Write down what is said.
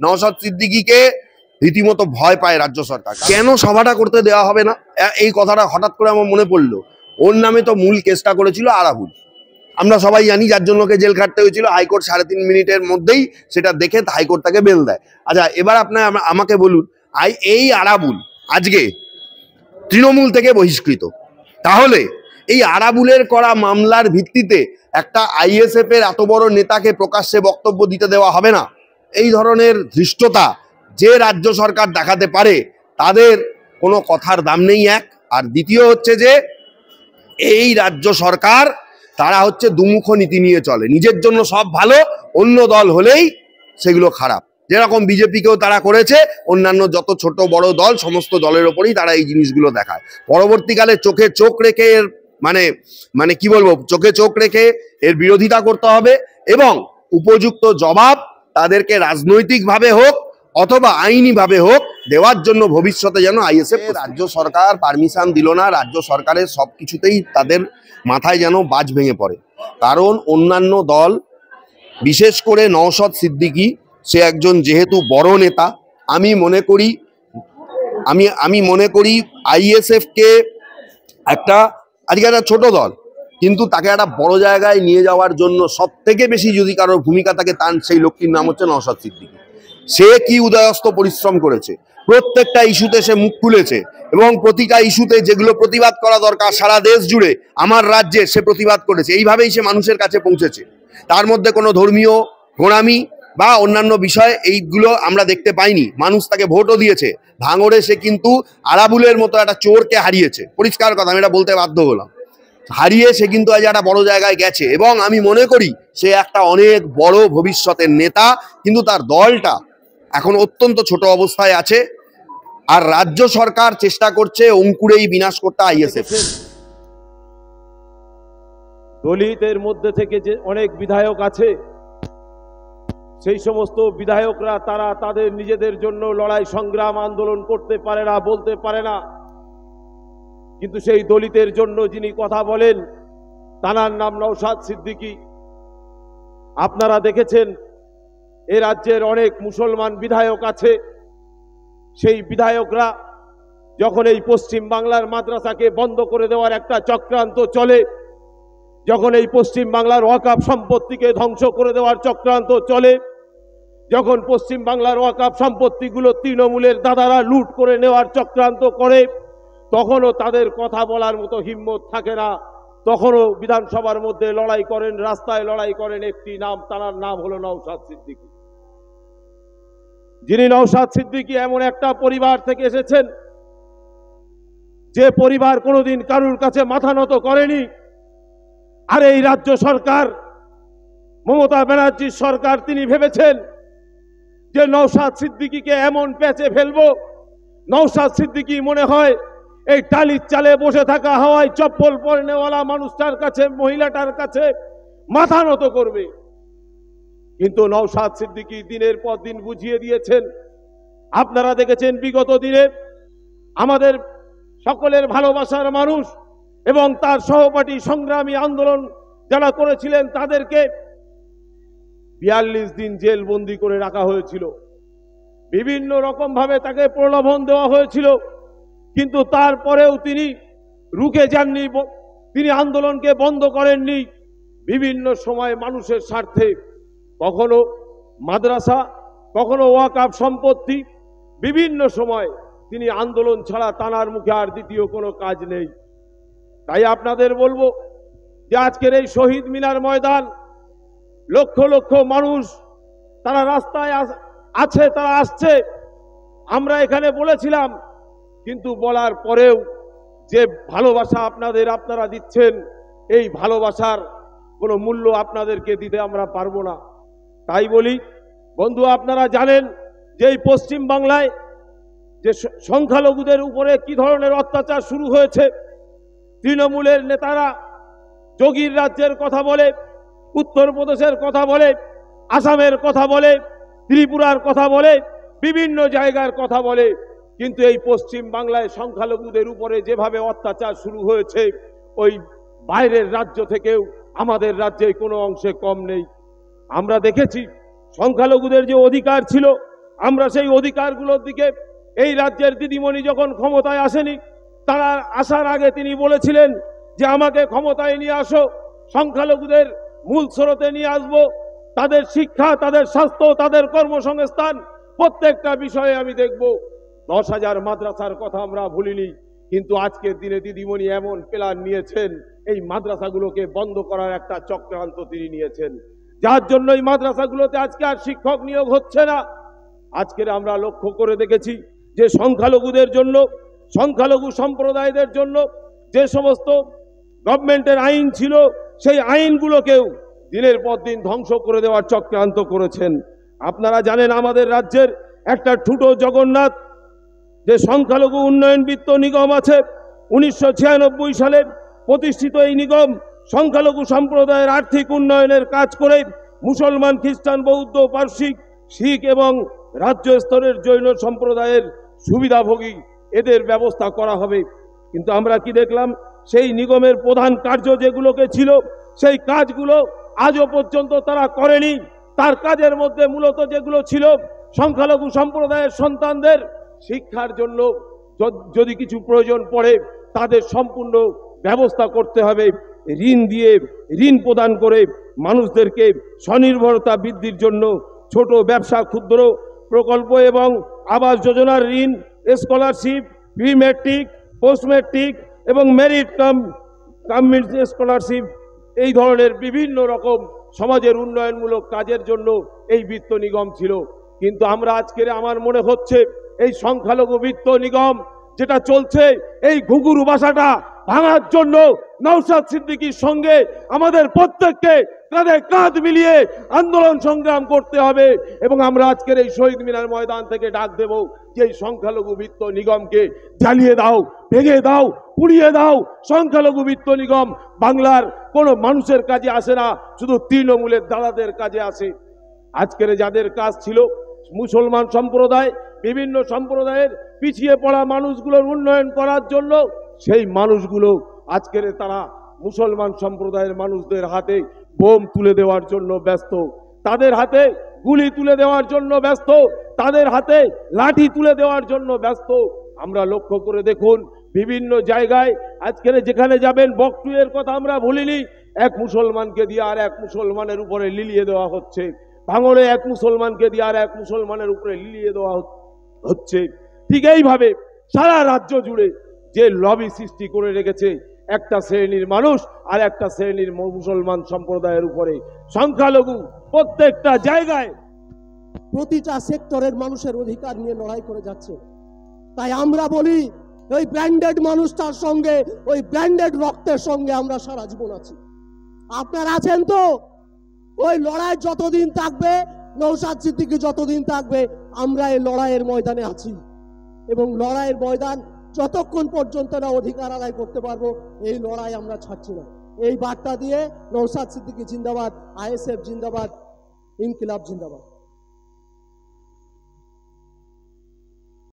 নওশাদ সিদ্দিকীকে রীতিমতো ভয় পায় রাজ্য সরকার। কেন সভাটা করতে দেওয়া হবে না, এই কথাটা হঠাৎ করে আমার মনে পড়লো। ওর নামে তো মূল কেসটা করেছিল আরাবুল, আমরা সবাই জানি, যার জন্য ওকে জেল খাটতে হয়েছিল। হাইকোর্ট 3.5 মিনিটের মধ্যেই সেটা দেখে হাইকোর্ট তাকে বেল দেয়। আচ্ছা, এবার আপনার আমাকে বলুন, এই আরাবুল আজকে তৃণমূল থেকে বহিষ্কৃত, তাহলে এই আরাবুলের করা মামলার ভিত্তিতে একটা আইএসএফ এর এত বড় নেতাকে প্রকাশ্যে বক্তব্য দিতে দেওয়া হবে না? এই ধরনের ধৃষ্টতা যে রাজ্য সরকার দেখাতে পারে, তাদের কোনো কথার দাম নেই। এক, আর দ্বিতীয় হচ্ছে যে এই রাজ্য সরকার তারা হচ্ছে দুমুখ নীতি নিয়ে চলে, নিজের জন্য সব ভালো, অন্য দল হলেই সেগুলো খারাপ। যেরকম বিজেপিকেও তারা করেছে, অন্যান্য যত ছোট বড় দল সমস্ত দলের ওপরেই তারা এই জিনিসগুলো দেখায়। পরবর্তীকালে চোখে চোখ রেখে এর মানে কি বলবো, চোখে চোখ রেখে এর বিরোধিতা করতে হবে এবং উপযুক্ত জবাব তাদেরকে রাজনৈতিকভাবে হোক অথবা আইনিভাবে হোক দেওয়ার জন্য ভবিষ্যতে যেন আইএসএফ। রাজ্য সরকার পারমিশন দিল না, রাজ্য সরকারের সব কিছুতেই তাদের মাথায় যেন বাজ ভেঙে পড়ে। কারণ অন্যান্য দল, বিশেষ করে নওশাদ সিদ্দিকী, সে একজন যেহেতু বড় নেতা, আমি মনে করি আইএসএফ কে আজকে একটা ছোট দল, কিন্তু তাকে একটা বড় জায়গায় নিয়ে যাওয়ার জন্য সব থেকে বেশি যদি কারোর ভূমিকা থাকে, তার সেই লোকটির নাম হচ্ছে নওশাদ সিদ্দিকী। সে কি উদয়স্ত পরিশ্রম করেছে, প্রত্যেকটা ইস্যুতে সে মুখ খুলেছে এবং প্রতিটা ইস্যুতে যেগুলো প্রতিবাদ করা দরকার সারা দেশ জুড়ে, আমার রাজ্যে সে প্রতিবাদ করেছে। এইভাবেই সে মানুষের কাছে পৌঁছেছে। তার মধ্যে কোনো ধর্মীয় গোঁড়ামি বা অন্যান্য বিষয় এইগুলো আমরা দেখতে পাইনি। মানুষ তাকে ভোটও দিয়েছে। ভাঙড়ে সে কিন্তু আরাবুলের মতো একটা চোরকে হারিয়েছে, পরিষ্কার কথা, আমি এটা বলতে বাধ্য হলাম। হারিয়ে সে কিন্তু আজ একটা বড় জায়গায় গেছে এবং আমি মনে করি সে একটা অনেক বড় ভবিষ্যতের নেতা। কিন্তু তার দলটা এখন অত্যন্ত ছোট অবস্থায় আছে, আর রাজ্য সরকার চেষ্টা করছে অঙ্কুরেই বিনাশ করতে আইএসএফ। দলিতের মধ্যে থেকে যে অনেক বিধায়ক আছে, সেই সমস্ত বিধায়করা তারা তাদের নিজেদের জন্য লড়াই সংগ্রাম আন্দোলন করতে পারে না, বলতে পারে না। কিন্তু সেই দলিতের জন্য যিনি কথা বলেন, তার নাম নওশাদ সিদ্দিকী। আপনারা দেখেছেন এ রাজ্যের অনেক মুসলমান বিধায়ক আছে, সেই বিধায়করা যখন এই পশ্চিম বাংলার মাদ্রাসাকে বন্ধ করে দেওয়ার একটা চক্রান্ত চলে, যখন এই পশ্চিম বাংলার ওয়াকফ সম্পত্তিকে ধ্বংস করে দেওয়ার চক্রান্ত চলে, যখন পশ্চিম বাংলার ওয়াকফ সম্পত্তিগুলো তৃণমূলের দাদারা লুট করে নেওয়ার চক্রান্ত করে, তখনও তাদের কথা বলার মতো হিম্মত থাকে না। তখনও বিধানসভার মধ্যে লড়াই করেন, রাস্তায় লড়াই করেন একটি নাম, তার নাম হলো নওশাদ সিদ্দিকী। যিনি নওশাদ সিদ্দিকী এমন একটা পরিবার থেকে এসেছেন, যে পরিবার কোনোদিন কারুর কাছে মাথা নত করেনি। আর এই রাজ্য সরকার, মমতা ব্যানার্জির সরকার, তিনি ভেবেছেন যে নওশাদ সিদ্দিকীকে এমন প্যাচে ফেলবো, নওশাদ সিদ্দিকী মনে হয় এই টালির চালে বসে থাকা হাওয়ায় চপ্পল পরনেওয়ালা মানুষটার কাছে, মহিলাটার কাছে মাথা নত করবে। কিন্তু নওশাদ সিদ্দিকী দিনের পর দিন বুঝিয়ে দিয়েছেন। আপনারা দেখেছেন বিগত দিনে আমাদের সকলের ভালোবাসার মানুষ এবং তার সহপাঠী সংগ্রামী আন্দোলন যারা করেছিলেন, তাদেরকে 42 দিন জেল বন্দি করে রাখা হয়েছিল। বিভিন্ন রকম ভাবে তাকে প্রলোভন দেওয়া হয়েছিল, কিন্তু তারপরেও তিনি রুখে যাননি, তিনি আন্দোলনকে বন্ধ করেননি। বিভিন্ন সময় মানুষের স্বার্থে, কখনো মাদ্রাসা, কখনো ওয়াকফ সম্পত্তি, বিভিন্ন সময় তিনি আন্দোলন ছাড়া তানার মুখে আর দ্বিতীয় কোনো কাজ নেই। তাই আপনাদের বলবো যে আজকের এই শহীদ মিনার ময়দান, লক্ষ লক্ষ মানুষ তারা রাস্তায় আছে, তারা আসছে। আমরা এখানে বলেছিলাম, কিন্তু বলার পরেও যে ভালোবাসা আপনারা দিচ্ছেন, এই ভালোবাসার কোনো মূল্য আপনাদেরকে দিতে আমরা পারবো না। তাই বলি বন্ধু, আপনারা জানেন যে এই পশ্চিম বাংলায় যে সংখ্যালঘুদের উপরে কি ধরনের অত্যাচার শুরু হয়েছে। তৃণমূলের নেতারা যোগীর রাজ্যের কথা বলে, উত্তরপ্রদেশের কথা বলে, আসামের কথা বলে, ত্রিপুরার কথা বলে, বিভিন্ন জায়গার কথা বলে, কিন্তু এই পশ্চিম বাংলায় সংখ্যালঘুদের উপরে যেভাবে অত্যাচার শুরু হয়েছে, ওই বাইরের রাজ্য থেকেও আমাদের রাজ্যে কোনো অংশে কম নেই। আমরা দেখেছি সংখ্যালঘুদের যে অধিকার ছিল, আমরা সেই অধিকারগুলোর দিকে এই রাজ্যের দিদিমণি যখন ক্ষমতায় আসেনি, তারা আসার আগে তিনি বলেছিলেন যে আমাকে ক্ষমতায় নিয়ে আসো, সংখ্যালঘুদের মূল স্রোতে নিয়ে আসবো, তাদের শিক্ষা, তাদের স্বাস্থ্য, তাদের কর্মসংস্থান প্রত্যেকটা বিষয়ে আমি দেখব। 10,000 মাদ্রাসার কথা আমরা ভুলিনি, কিন্তু আজকের দিনে দিদিমণি এমন প্ল্যান নিয়েছেন, এই মাদ্রাসাগুলোকে বন্ধ করার একটা চক্রান্ত তিনি নিয়েছেন, যার জন্য এই মাদ্রাসাগুলোতে আজকে আর শিক্ষক নিয়োগ হচ্ছে না। আজকের আমরা লক্ষ্য করে দেখেছি যে সংখ্যালঘুদের জন্য, সংখ্যালঘু সম্প্রদায়দের জন্য যে সমস্ত গভর্নমেন্টের আইন ছিল, সেই আইনগুলোকেও দিনের পর দিন ধ্বংস করে দেওয়ার চক্রান্ত করেছেন। আপনারা জানেন আমাদের রাজ্যের একটা ঠুটো জগন্নাথ যে সংখ্যালঘু উন্নয়ন বিত্ত নিগম আছে, 1996 সালে প্রতিষ্ঠিত এই নিগম সংখ্যালঘু সম্প্রদায়ের আর্থিক উন্নয়নের কাজ করে মুসলমান, খ্রিস্টান, বৌদ্ধ, পারসিক, শিখ এবং রাজ্য স্তরের জৈন সম্প্রদায়ের সুবিধাভোগী এদের ব্যবস্থা করা হবে। কিন্তু আমরা কি দেখলাম, সেই নিগমের প্রধান কার্য যেগুলোকে ছিল, সেই কাজগুলো আজও পর্যন্ত তারা করেনি। তার কাজের মধ্যে মূলত যেগুলো ছিল, সংখ্যালঘু সম্প্রদায়ের সন্তানদের শিক্ষার জন্য যদি কিছু প্রয়োজন পড়ে তাদের সম্পূর্ণ ব্যবস্থা করতে হবে, ঋণ দিয়ে, ঋণ প্রদান করে মানুষদেরকে স্বনির্ভরতা বৃদ্ধির জন্য ছোট ব্যবসা, ক্ষুদ্র প্রকল্প এবং আবাস যোজনার ঋণ, scholarship, pre matric, post matric এবং মেরিট কাম স্কলারশিপ, এই ধরনের বিভিন্ন রকম সমাজের উন্নয়নমূলক কাজের জন্য এই বিত্ত নিগম ছিল। কিন্তু আমরা আজকের, আমার মনে হচ্ছে এই সংখ্যালঘু বিত্ত নিগম যেটা চলছে, এই ঘুঘুরু বাসাটা ভাঙার জন্য নওশাদ সিদ্দিকীর সঙ্গে আমাদের প্রত্যেককে কাঁধে কাঁধ মিলিয়ে আন্দোলন সংগ্রাম করতে হবে। এবং আমরা আজকের এই শহীদ মিনার ময়দান থেকে ডাক দেব যে এই সংখ্যালঘু বিত্ত নিগমকে জ্বালিয়ে দাও, ভেঙে দাও, পুড়িয়ে দাও। সংখ্যালঘু বিত্ত নিগম বাংলার কোনো মানুষের কাজে আসে না, শুধু তৃণমূলের দাদাদের কাজে আসে। আজকের যাদের কাজ ছিল মুসলমান সম্প্রদায়, বিভিন্ন সম্প্রদায়ের পিছিয়ে পড়া মানুষগুলোর উন্নয়ন করার জন্য, সেই মানুষগুলো আজকের তারা মুসলমান সম্প্রদায়ের মানুষদের হাতে বোম তুলে দেওয়ার জন্য ব্যস্ত, তাদের হাতে গুলি তুলে দেওয়ার জন্য ব্যস্ত, তাদের হাতে লাঠি তুলে দেওয়ার জন্য ব্যস্ত। আমরা লক্ষ্য করে দেখুন বিভিন্ন জায়গায় আজকের যেখানে যাবেন, বকটুয়ের কথা আমরা ভুলিনি, এক মুসলমানকে দিয়ে আর এক মুসলমানের উপরে লিলিয়ে দেওয়া হচ্ছে, ভাঙড়ে এক মুসলমানকে দিয়ে আর এক মুসলমানের উপরে লিলিয়ে দেওয়া হচ্ছে। ঠিক এইভাবে সারা রাজ্য জুড়ে যে লবি সৃষ্টি করে রেখেছে একটা শ্রেণীর মানুষ আর একটা শ্রেণীর মুসলমান সম্প্রদায়ের উপরে, সংখ্যালঘু প্রত্যেকটা জায়গায় প্রতিটা সেক্টরের মানুষের অধিকার নিয়ে লড়াই করে যাচ্ছে। তাই আমরা বলি ওই ব্র্যান্ডেড মানুষটার সঙ্গে, ওই ব্র্যান্ডেড রক্তের সঙ্গে আমরা সারা জীবন আছি। আপনারা আছেন তো? ওই লড়াই যতদিন থাকবে, নওশাদ সিদ্দিকী যতদিন থাকবে, আমরা এই লড়াইয়ের ময়দানে আছি। এবং লড়াইয়ের ময়দান যতক্ষণ পর্যন্ত না অধিকার আদায় করতে পারবো, এই লড়াই আমরা ছাড়ছি না। এই বার্তা দিয়ে নওশাদ সিদ্দিকী জিন্দাবাদ, আইএসএফ জিন্দাবাদ, ইনকিলাব জিন্দাবাদ।